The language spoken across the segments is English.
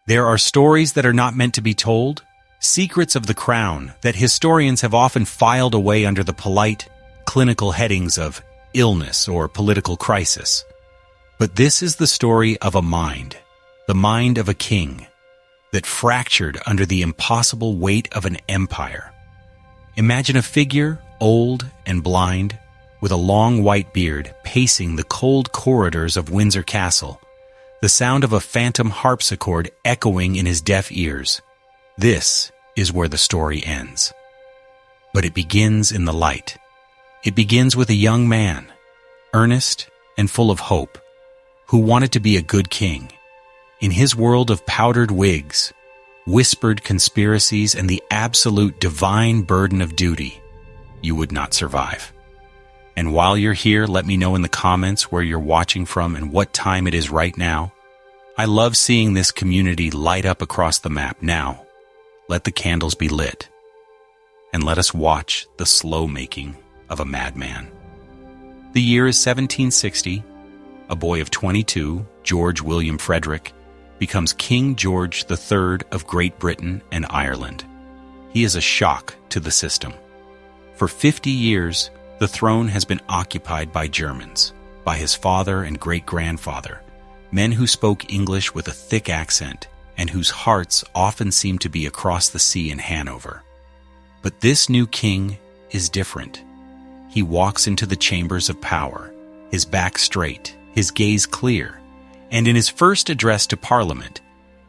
There are stories that are not meant to be told, secrets of the crown that historians have often filed away under the polite, clinical headings of illness or political crisis. But this is the story of a mind, the mind of a king, that fractured under the impossible weight of an empire. Imagine a figure, old and blind, with a long white beard, pacing the cold corridors of Windsor Castle, the sound of a phantom harpsichord echoing in his deaf ears. This is where the story ends. But it begins in the light. It begins with a young man, earnest and full of hope, who wanted to be a good king. In his world of powdered wigs, whispered conspiracies, and the absolute divine burden of duty, you would not survive. And while you're here, let me know in the comments where you're watching from and what time it is right now. I love seeing this community light up across the map. Now, let the candles be lit, and let us watch the slow making of a madman. The year is 1760. A boy of 22, George William Frederick, becomes King George III of Great Britain and Ireland. He is a shock to the system. For 50 years, the throne has been occupied by Germans, by his father and great-grandfather, men who spoke English with a thick accent and whose hearts often seemed to be across the sea in Hanover. But this new king is different. He walks into the chambers of power, his back straight, his gaze clear, and in his first address to Parliament,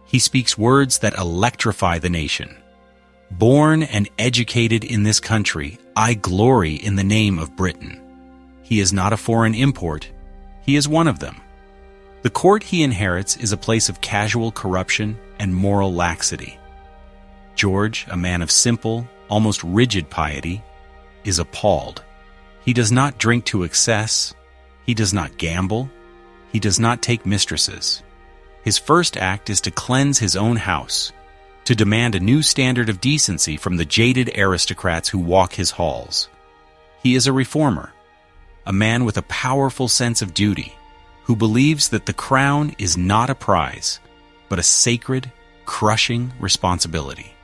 he speaks words that electrify the nation. Born and educated in this country, I glory in the name of Britain. He is not a foreign import. He is one of them. The court he inherits is a place of casual corruption and moral laxity. George, a man of simple, almost rigid piety, is appalled. He does not drink to excess. He does not gamble. He does not take mistresses. His first act is to cleanse his own house, to demand a new standard of decency from the jaded aristocrats who walk his halls. He is a reformer, a man with a powerful sense of duty, who believes that the crown is not a prize, but a sacred, crushing responsibility.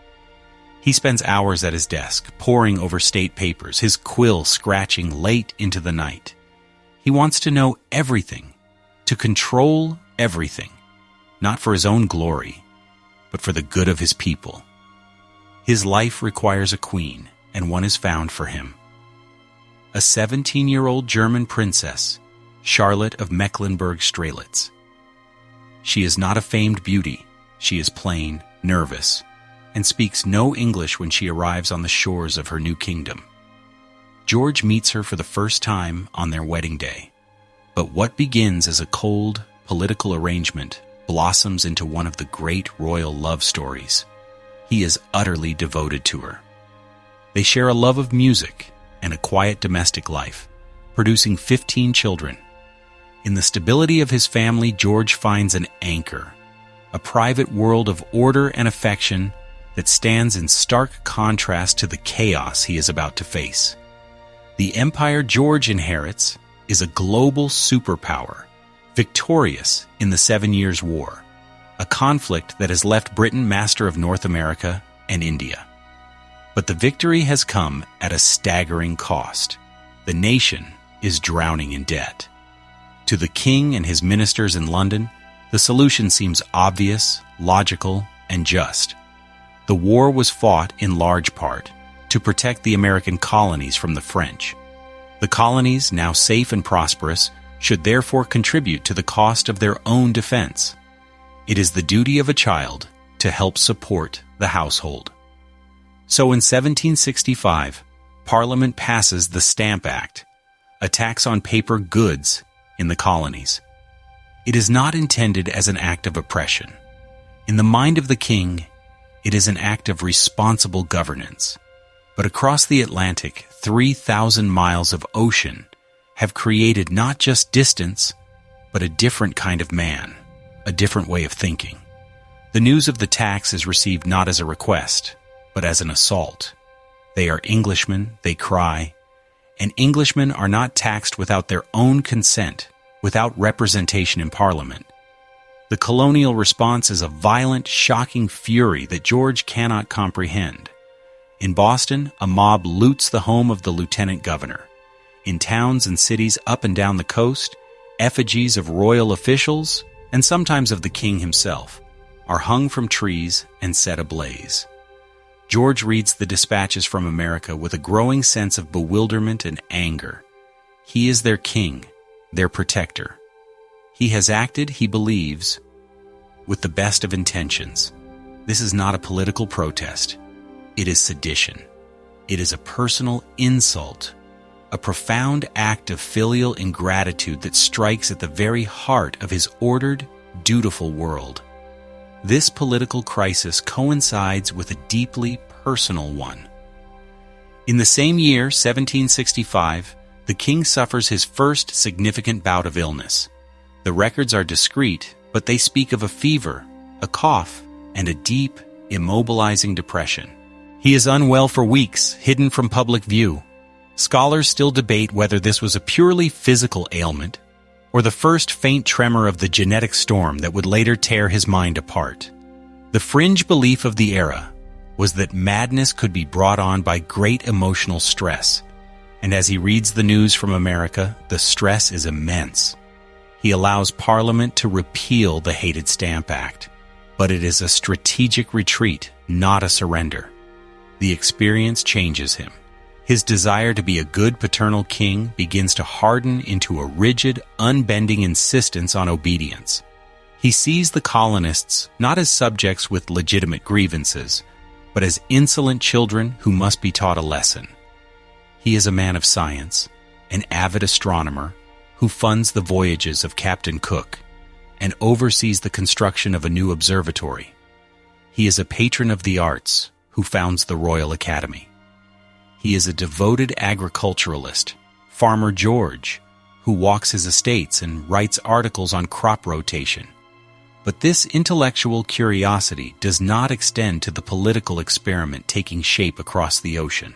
He spends hours at his desk, poring over state papers, his quill scratching late into the night. He wants to know everything, to control everything, not for his own glory, but for the good of his people. His life requires a queen, and one is found for him. A 17-year-old German princess, Charlotte of Mecklenburg-Strelitz. She is not a famed beauty. She is plain, nervous, and speaks no English when she arrives on the shores of her new kingdom. George meets her for the first time on their wedding day. But what begins as a cold, political arrangement blossoms into one of the great royal love stories. He is utterly devoted to her. They share a love of music and a quiet domestic life, producing 15 children. In the stability of his family, George finds an anchor, a private world of order and affection that stands in stark contrast to the chaos he is about to face. The empire George inherits is a global superpower, victorious in the 7 Years' War, a conflict that has left Britain master of North America and India. But the victory has come at a staggering cost. The nation is drowning in debt. To the king and his ministers in London, the solution seems obvious, logical, and just. The war was fought in large part to protect the American colonies from the French. The colonies, now safe and prosperous, should therefore contribute to the cost of their own defense. It is the duty of a child to help support the household. So in 1765, Parliament passes the Stamp Act, a tax on paper goods in the colonies. It is not intended as an act of oppression. In the mind of the king, it is an act of responsible governance. But across the Atlantic, 3,000 miles of ocean have created not just distance, but a different kind of man, a different way of thinking. The news of the tax is received not as a request, but as an assault. They are Englishmen, they cry, and Englishmen are not taxed without their own consent, without representation in Parliament. The colonial response is a violent, shocking fury that George cannot comprehend. In Boston, a mob loots the home of the lieutenant governor. In towns and cities up and down the coast, effigies of royal officials, and sometimes of the king himself, are hung from trees and set ablaze. George reads the dispatches from America with a growing sense of bewilderment and anger. He is their king, their protector. He has acted, he believes, with the best of intentions. This is not a political protest. It is sedition. It is a personal insult, a profound act of filial ingratitude that strikes at the very heart of his ordered, dutiful world. This political crisis coincides with a deeply personal one. In the same year, 1765, the king suffers his first significant bout of illness. The records are discreet, but they speak of a fever, a cough, and a deep, immobilizing depression. He is unwell for weeks, hidden from public view. Scholars still debate whether this was a purely physical ailment or the first faint tremor of the genetic storm that would later tear his mind apart. The fringe belief of the era was that madness could be brought on by great emotional stress, and as he reads the news from America, the stress is immense. He allows Parliament to repeal the hated Stamp Act, but it is a strategic retreat, not a surrender. The experience changes him. His desire to be a good paternal king begins to harden into a rigid, unbending insistence on obedience. He sees the colonists not as subjects with legitimate grievances, but as insolent children who must be taught a lesson. He is a man of science, an avid astronomer, who funds the voyages of Captain Cook and oversees the construction of a new observatory. He is a patron of the arts, who founds the Royal Academy. He is a devoted agriculturalist, Farmer George, who walks his estates and writes articles on crop rotation. But this intellectual curiosity does not extend to the political experiment taking shape across the ocean.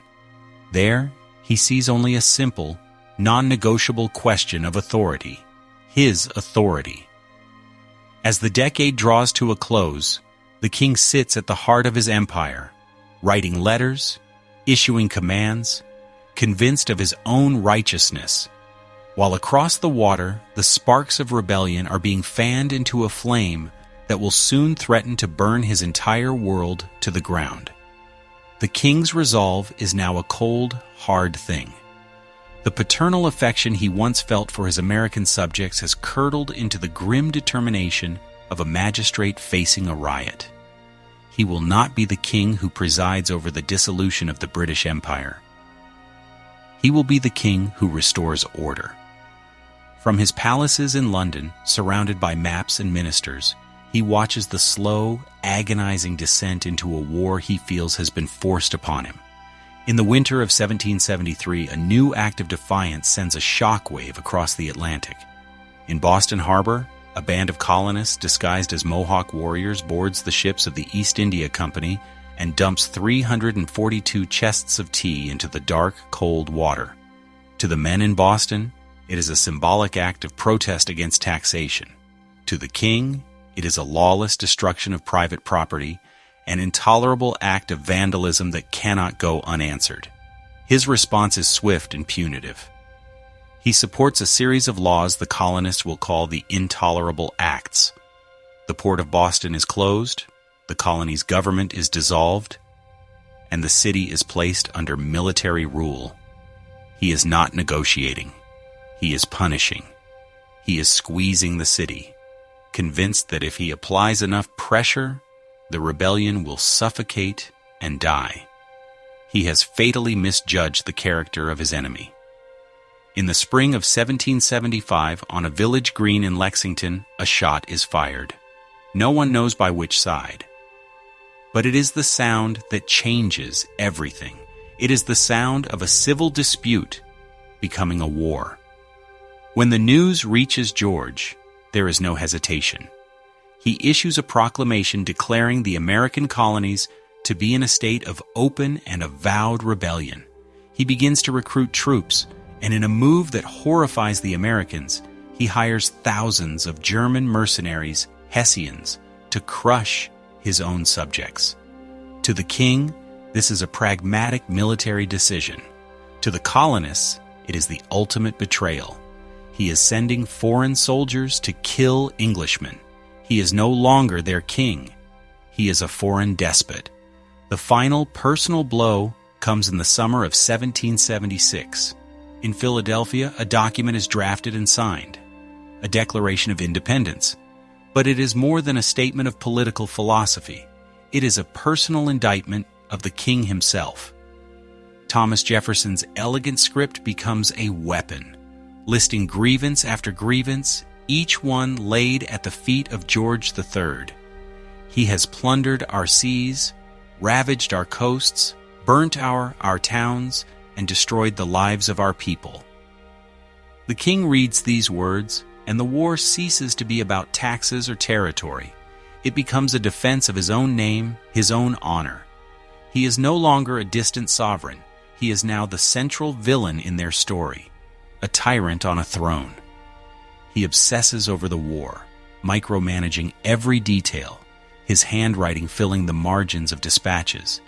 There, he sees only a simple, non-negotiable question of authority, his authority. As the decade draws to a close, the king sits at the heart of his empire, writing letters, issuing commands, convinced of his own righteousness, while across the water the sparks of rebellion are being fanned into a flame that will soon threaten to burn his entire world to the ground. The king's resolve is now a cold, hard thing. The paternal affection he once felt for his American subjects has curdled into the grim determination of a magistrate facing a riot. He will not be the king who presides over the dissolution of the British Empire. He will be the king who restores order. From his palaces in London, surrounded by maps and ministers, he watches the slow, agonizing descent into a war he feels has been forced upon him. In the winter of 1773, a new act of defiance sends a shockwave across the Atlantic. In Boston Harbor, a band of colonists disguised as Mohawk warriors boards the ships of the East India Company and dumps 342 chests of tea into the dark, cold water. To the men in Boston, it is a symbolic act of protest against taxation. To the king, it is a lawless destruction of private property, an intolerable act of vandalism that cannot go unanswered. His response is swift and punitive. He supports a series of laws the colonists will call the Intolerable Acts. The port of Boston is closed, the colony's government is dissolved, and the city is placed under military rule. He is not negotiating. He is punishing. He is squeezing the city, convinced that if he applies enough pressure, the rebellion will suffocate and die. He has fatally misjudged the character of his enemy. In the spring of 1775, on a village green in Lexington, a shot is fired. No one knows by which side. But it is the sound that changes everything. It is the sound of a civil dispute becoming a war. When the news reaches George, there is no hesitation. He issues a proclamation declaring the American colonies to be in a state of open and avowed rebellion. He begins to recruit troops, and in a move that horrifies the Americans, he hires thousands of German mercenaries Hessians, to crush his own subjects. To the king, this is a pragmatic military decision. To the colonists, it is the ultimate betrayal. He is sending foreign soldiers to kill Englishmen. He is no longer their king. He is a foreign despot. The final personal blow comes in the summer of 1776. In Philadelphia, a document is drafted and signed, a Declaration of Independence. But it is more than a statement of political philosophy. It is a personal indictment of the king himself. Thomas Jefferson's elegant script becomes a weapon, listing grievance after grievance, each one laid at the feet of George III. He has plundered our seas, ravaged our coasts, burnt our towns, and destroyed the lives of our people. The king reads these words, and the war ceases to be about taxes or territory. It becomes a defense of his own name, his own honor. He is no longer a distant sovereign. He is now the central villain in their story, a tyrant on a throne. He obsesses over the war, micromanaging every detail, his handwriting filling the margins of dispatches,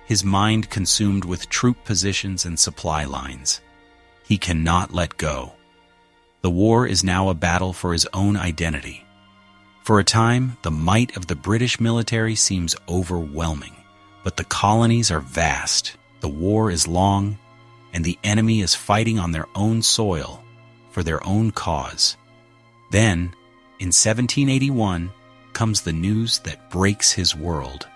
his mind consumed with troop positions and supply lines. He cannot let go. The war is now a battle for his own identity. For a time, the might of the British military seems overwhelming, but the colonies are vast, the war is long, and the enemy is fighting on their own soil for their own cause. Then, in 1781, comes the news that breaks his world.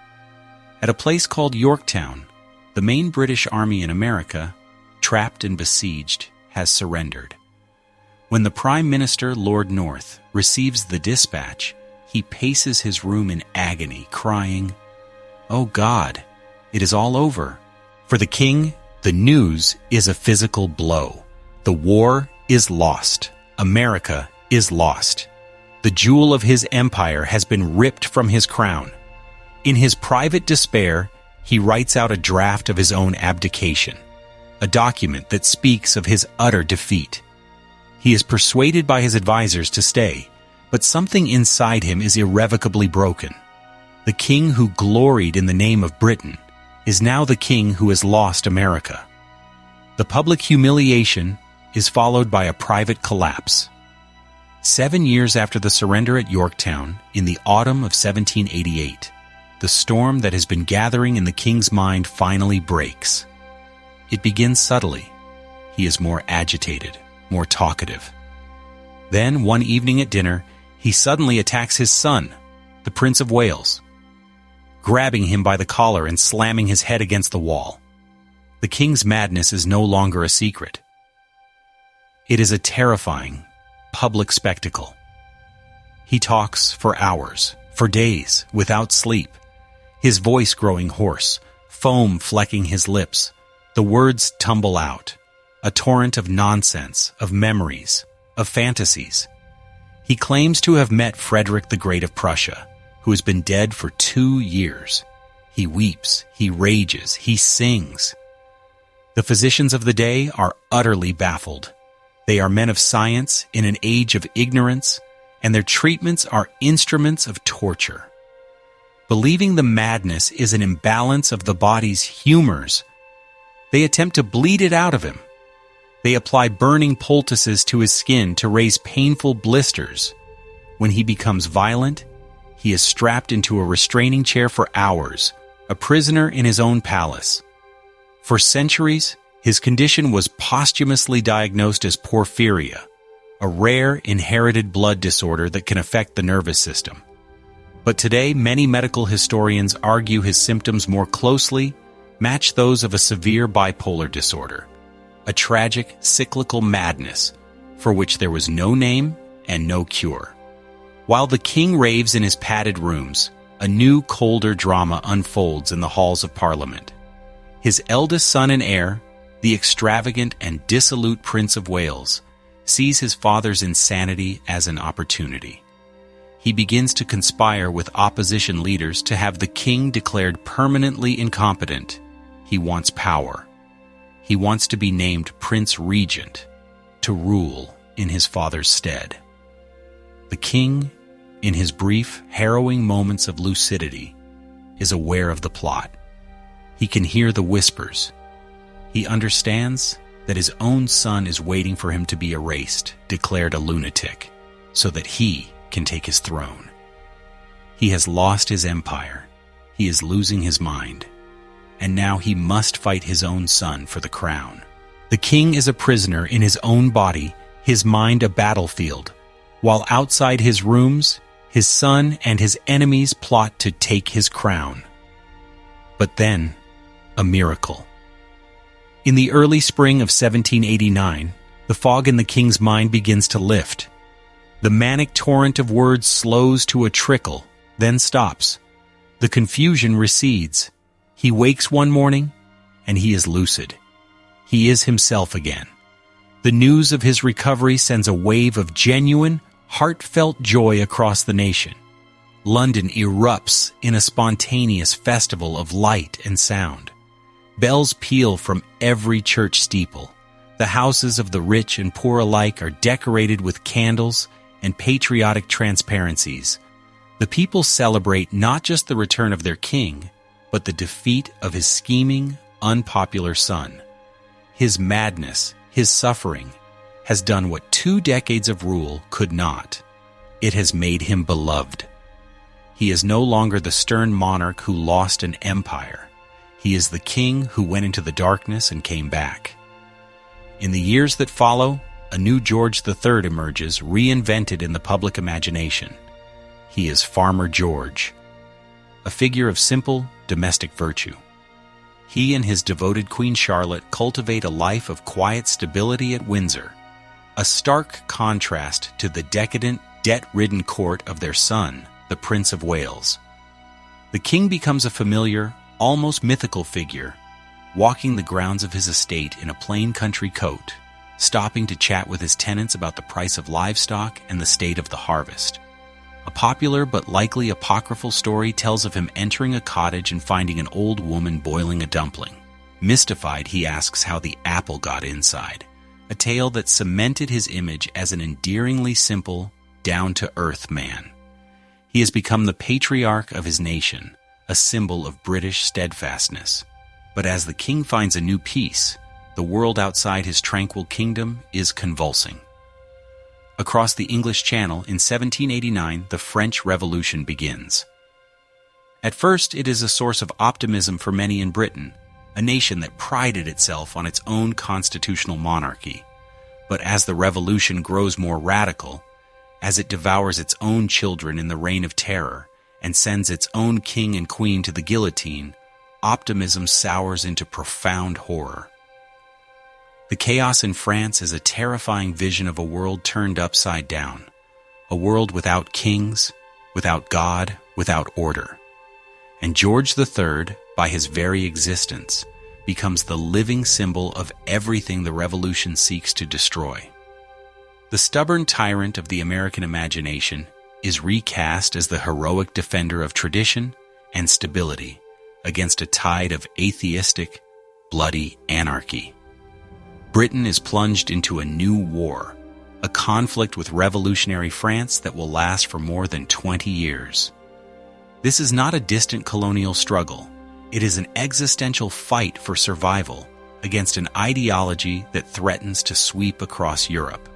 At a place called Yorktown, the main British army in America, trapped and besieged, has surrendered. When the Prime Minister, Lord North, receives the dispatch, he paces his room in agony, crying, "Oh God, it is all over." For the king, the news is a physical blow. The war is lost. America is lost. The jewel of his empire has been ripped from his crown. In his private despair, he writes out a draft of his own abdication, a document that speaks of his utter defeat. He is persuaded by his advisors to stay, but something inside him is irrevocably broken. The king who gloried in the name of Britain is now the king who has lost America. The public humiliation is followed by a private collapse. 7 years after the surrender at Yorktown, in the autumn of 1788, the storm that has been gathering in the king's mind finally breaks. It begins subtly. He is more agitated, more talkative. Then, one evening at dinner, he suddenly attacks his son, the Prince of Wales, grabbing him by the collar and slamming his head against the wall. The king's madness is no longer a secret. It is a terrifying, public spectacle. He talks for hours, for days, without sleep, his voice growing hoarse, foam flecking his lips. The words tumble out, a torrent of nonsense, of memories, of fantasies. He claims to have met Frederick the Great of Prussia, who has been dead for 2 years. He weeps, he rages, he sings. The physicians of the day are utterly baffled. They are men of science in an age of ignorance, and their treatments are instruments of torture. Believing the madness is an imbalance of the body's humors, they attempt to bleed it out of him. They apply burning poultices to his skin to raise painful blisters. When he becomes violent, he is strapped into a restraining chair for hours, a prisoner in his own palace. For centuries, his condition was posthumously diagnosed as porphyria, a rare inherited blood disorder that can affect the nervous system. But today, many medical historians argue his symptoms more closely match those of a severe bipolar disorder, a tragic, cyclical madness for which there was no name and no cure. While the king raves in his padded rooms, a new, colder drama unfolds in the halls of Parliament. His eldest son and heir, the extravagant and dissolute Prince of Wales, sees his father's insanity as an opportunity. He begins to conspire with opposition leaders to have the king declared permanently incompetent. He wants power. He wants to be named Prince Regent, to rule in his father's stead. The king in his brief, harrowing moments of lucidity, is aware of the plot. He can hear the whispers. He understands that his own son is waiting for him to be erased, declared a lunatic, so that he can take his throne. He has lost his empire. He is losing his mind. And now he must fight his own son for the crown. The king is a prisoner in his own body, his mind a battlefield, while outside his rooms, his son and his enemies plot to take his crown. But then, a miracle. In the early spring of 1789, the fog in the king's mind begins to lift. The manic torrent of words slows to a trickle, then stops. The confusion recedes. He wakes one morning, and he is lucid. He is himself again. The news of his recovery sends a wave of genuine, heartfelt joy across the nation. London erupts in a spontaneous festival of light and sound. Bells peal from every church steeple. The houses of the rich and poor alike are decorated with candles and patriotic transparencies. The people celebrate not just the return of their king, but the defeat of his scheming, unpopular son. His madness, his suffering, has done what 2 decades of rule could not. It has made him beloved. He is no longer the stern monarch who lost an empire. He is the king who went into the darkness and came back. In the years that follow, a new George III emerges, reinvented in the public imagination. He is Farmer George, a figure of simple, domestic virtue. He and his devoted Queen Charlotte cultivate a life of quiet stability at Windsor, a stark contrast to the decadent, debt-ridden court of their son, the Prince of Wales. The king becomes a familiar, almost mythical figure, walking the grounds of his estate in a plain country coat, stopping to chat with his tenants about the price of livestock and the state of the harvest. A popular but likely apocryphal story tells of him entering a cottage and finding an old woman boiling a dumpling. Mystified, he asks how the apple got inside, a tale that cemented his image as an endearingly simple, down-to-earth man. He has become the patriarch of his nation, a symbol of British steadfastness. But as the king finds a new peace, the world outside his tranquil kingdom is convulsing. Across the English Channel in 1789, the French Revolution begins. At first, it is a source of optimism for many in Britain, a nation that prided itself on its own constitutional monarchy. But as the revolution grows more radical, as it devours its own children in the Reign of Terror and sends its own king and queen to the guillotine, optimism sours into profound horror. The chaos in France is a terrifying vision of a world turned upside down, a world without kings, without God, without order. And George III, by his very existence, becomes the living symbol of everything the revolution seeks to destroy. The stubborn tyrant of the American imagination is recast as the heroic defender of tradition and stability against a tide of atheistic, bloody anarchy. Britain is plunged into a new war, a conflict with revolutionary France that will last for more than 20 years. This is not a distant colonial struggle. It is an existential fight for survival against an ideology that threatens to sweep across Europe.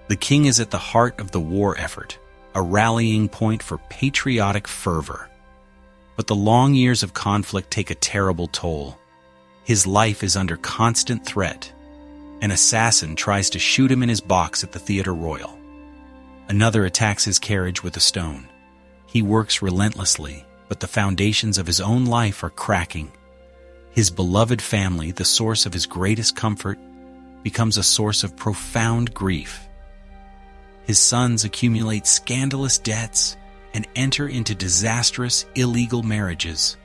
The king is at the heart of the war effort, a rallying point for patriotic fervor. But the long years of conflict take a terrible toll. His life is under constant threat. An assassin tries to shoot him in his box at the Theatre Royal. Another attacks his carriage with a stone. He works relentlessly, but the foundations of his own life are cracking. His beloved family, the source of his greatest comfort, becomes a source of profound grief. His sons accumulate scandalous debts and enter into disastrous, illegal marriages.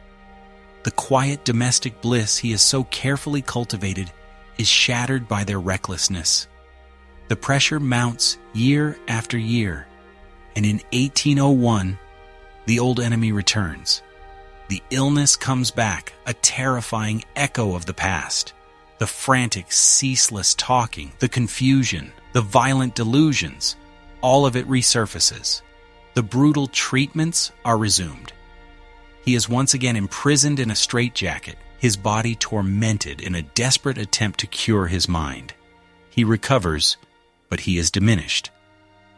The quiet domestic bliss he has so carefully cultivated is shattered by their recklessness. The pressure mounts year after year, and in 1801, the old enemy returns. The illness comes back, a terrifying echo of the past. The frantic, ceaseless talking, the confusion, the violent delusions, all of it resurfaces. The brutal treatments are resumed. He is once again imprisoned in a straitjacket, his body tormented in a desperate attempt to cure his mind. He recovers, but he is diminished.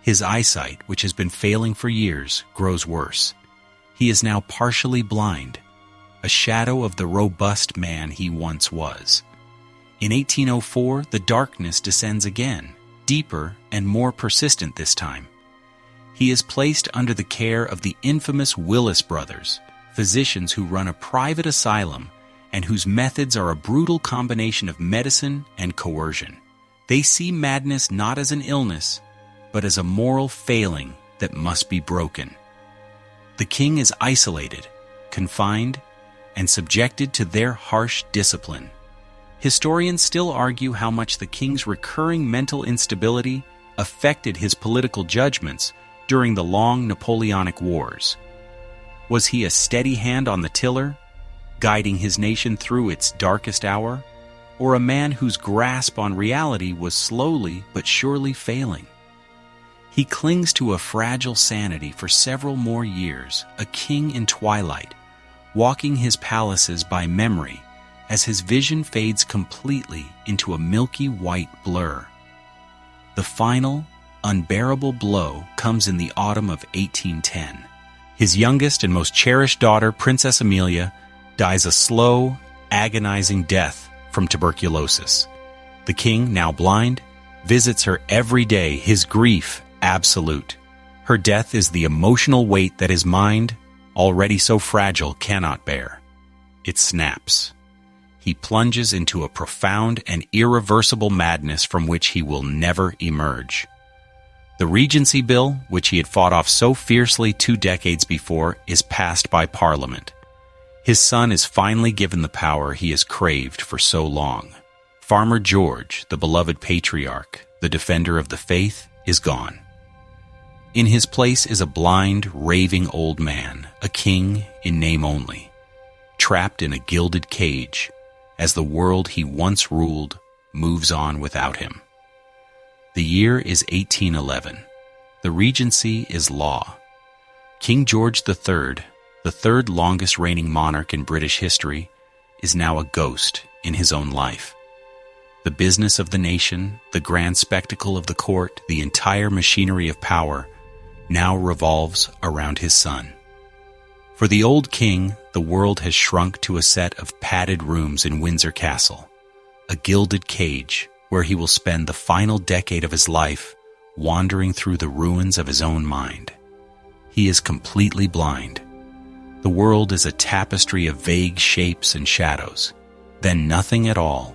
His eyesight, which has been failing for years, grows worse. He is now partially blind, a shadow of the robust man he once was. In 1804, the darkness descends again, deeper and more persistent this time. He is placed under the care of the infamous Willis brothers, physicians who run a private asylum and whose methods are a brutal combination of medicine and coercion. They see madness not as an illness, but as a moral failing that must be broken. The king is isolated, confined, and subjected to their harsh discipline. Historians still argue how much the king's recurring mental instability affected his political judgments during the long Napoleonic Wars. Was he a steady hand on the tiller, guiding his nation through its darkest hour, or a man whose grasp on reality was slowly but surely failing? He clings to a fragile sanity for several more years, a king in twilight, walking his palaces by memory as his vision fades completely into a milky white blur. The final, unbearable blow comes in the autumn of 1810. His youngest and most cherished daughter, Princess Amelia, dies a slow, agonizing death from tuberculosis. The king, now blind, visits her every day, his grief absolute. Her death is the emotional weight that his mind, already so fragile, cannot bear. It snaps. He plunges into a profound and irreversible madness from which he will never emerge. The Regency Bill, which he had fought off so fiercely 2 decades before, is passed by Parliament. His son is finally given the power he has craved for so long. Farmer George, the beloved patriarch, the defender of the faith, is gone. In his place is a blind, raving old man, a king in name only, trapped in a gilded cage, as the world he once ruled moves on without him. The year is 1811. The Regency is law. King George III, the third longest reigning monarch in British history, is now a ghost in his own life. The business of the nation, the grand spectacle of the court, the entire machinery of power, now revolves around his son. For the old king, the world has shrunk to a set of padded rooms in Windsor Castle, a gilded cage where he will spend the final decade of his life wandering through the ruins of his own mind. He is completely blind. The world is a tapestry of vague shapes and shadows, then nothing at all.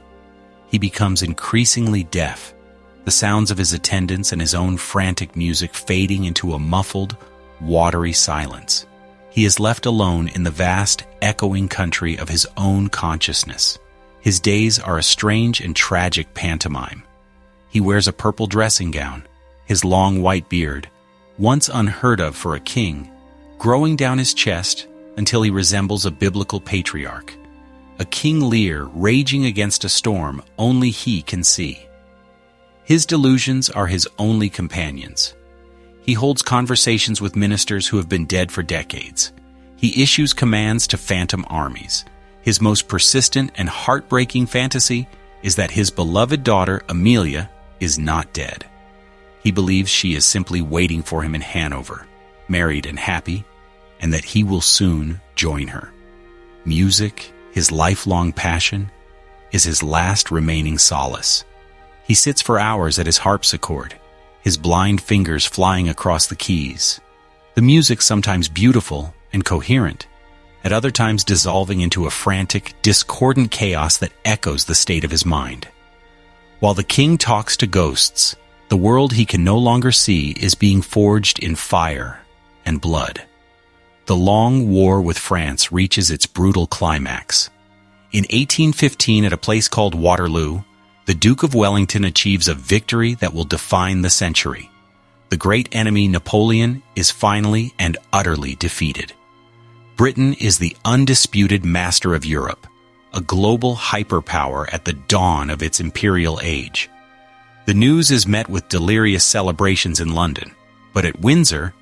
He becomes increasingly deaf, the sounds of his attendants and his own frantic music fading into a muffled, watery silence. He is left alone in the vast, echoing country of his own consciousness. His days are a strange and tragic pantomime. He wears a purple dressing gown, his long white beard, once unheard of for a king, growing down his chest until he resembles a biblical patriarch. A King Lear raging against a storm only he can see. His delusions are his only companions. He holds conversations with ministers who have been dead for decades. He issues commands to phantom armies. His most persistent and heartbreaking fantasy is that his beloved daughter, Amelia, is not dead. He believes she is simply waiting for him in Hanover, married and happy, and that he will soon join her. Music, his lifelong passion, is his last remaining solace. He sits for hours at his harpsichord, his blind fingers flying across the keys. The music sometimes beautiful and coherent, at other times dissolving into a frantic, discordant chaos that echoes the state of his mind. While the king talks to ghosts, the world he can no longer see is being forged in fire and blood. The long war with France reaches its brutal climax. In 1815, at a place called Waterloo, the Duke of Wellington achieves a victory that will define the century. The great enemy Napoleon is finally and utterly defeated. Britain is the undisputed master of Europe, a global hyperpower at the dawn of its imperial age. The news is met with delirious celebrations in London, but at Windsor,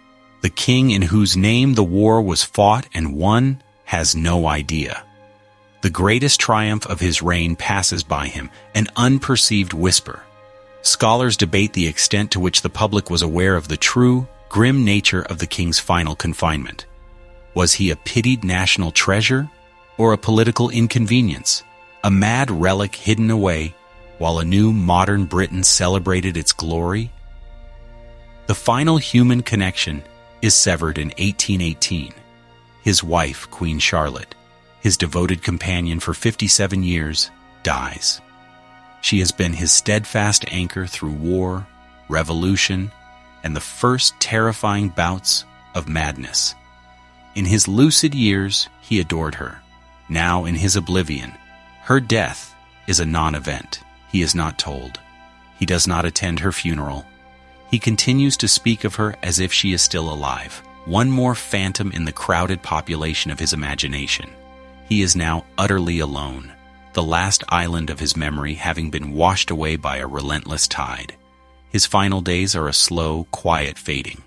The king in whose name the war was fought and won has no idea. The greatest triumph of his reign passes by him, an unperceived whisper. Scholars debate the extent to which the public was aware of the true, grim nature of the king's final confinement. Was he a pitied national treasure or a political inconvenience, a mad relic hidden away while a new modern Britain celebrated its glory? The final human connection is severed in 1818. His wife, Queen Charlotte, his devoted companion for 57 years, dies. She has been his steadfast anchor through war, revolution, and the first terrifying bouts of madness. In his lucid years, he adored her. Now, in his oblivion, her death is a non-event. He is not told. He does not attend her funeral. He continues to speak of her as if she is still alive, one more phantom in the crowded population of his imagination. He is now utterly alone, the last island of his memory having been washed away by a relentless tide. His final days are a slow, quiet fading.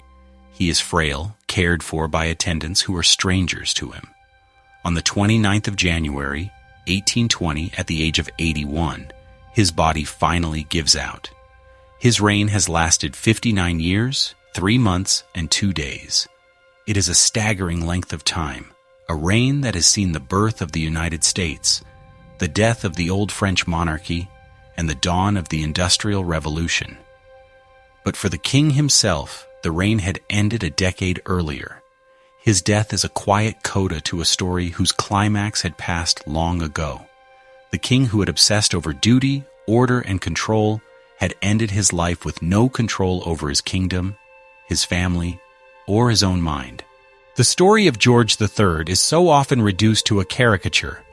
He is frail, cared for by attendants who are strangers to him. On the 29th of January, 1820, at the age of 81, his body finally gives out. His reign has lasted 59 years, 3 months, and 2 days. It is a staggering length of time, a reign that has seen the birth of the United States, the death of the old French monarchy, and the dawn of the Industrial Revolution. But for the king himself, the reign had ended a decade earlier. His death is a quiet coda to a story whose climax had passed long ago. The king who had obsessed over duty, order, and control had ended his life with no control over his kingdom, his family, or his own mind. The story of George III is so often reduced to a caricature,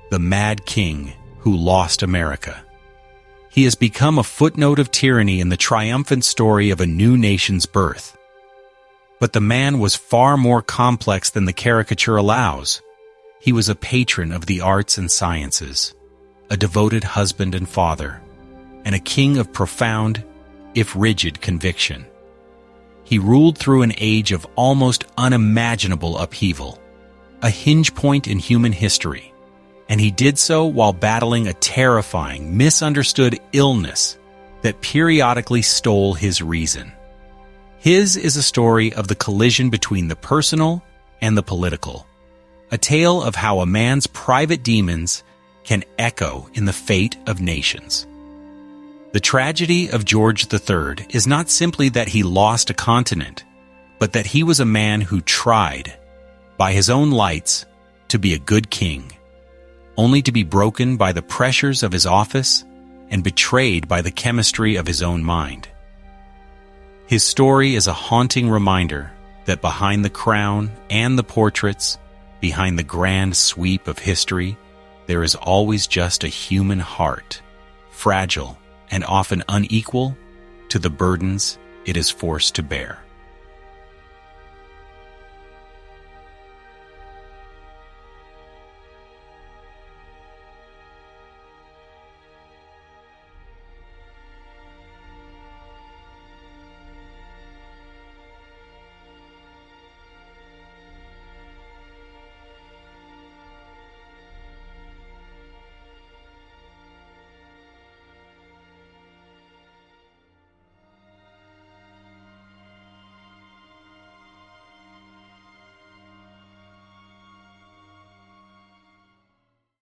the mad king who lost America. He has become a footnote of tyranny in the triumphant story of a new nation's birth. But the man was far more complex than the caricature allows. He was a patron of the arts and sciences, a devoted husband and father, and a king of profound, if rigid, conviction. He ruled through an age of almost unimaginable upheaval, a hinge point in human history, and he did so while battling a terrifying, misunderstood illness that periodically stole his reason. His is a story of the collision between the personal and the political, a tale of how a man's private demons can echo in the fate of nations. The tragedy of George III is not simply that he lost a continent, but that he was a man who tried, by his own lights, to be a good king, only to be broken by the pressures of his office and betrayed by the chemistry of his own mind. His story is a haunting reminder that behind the crown and the portraits, behind the grand sweep of history, there is always just a human heart, fragile and often unequal to the burdens it is forced to bear.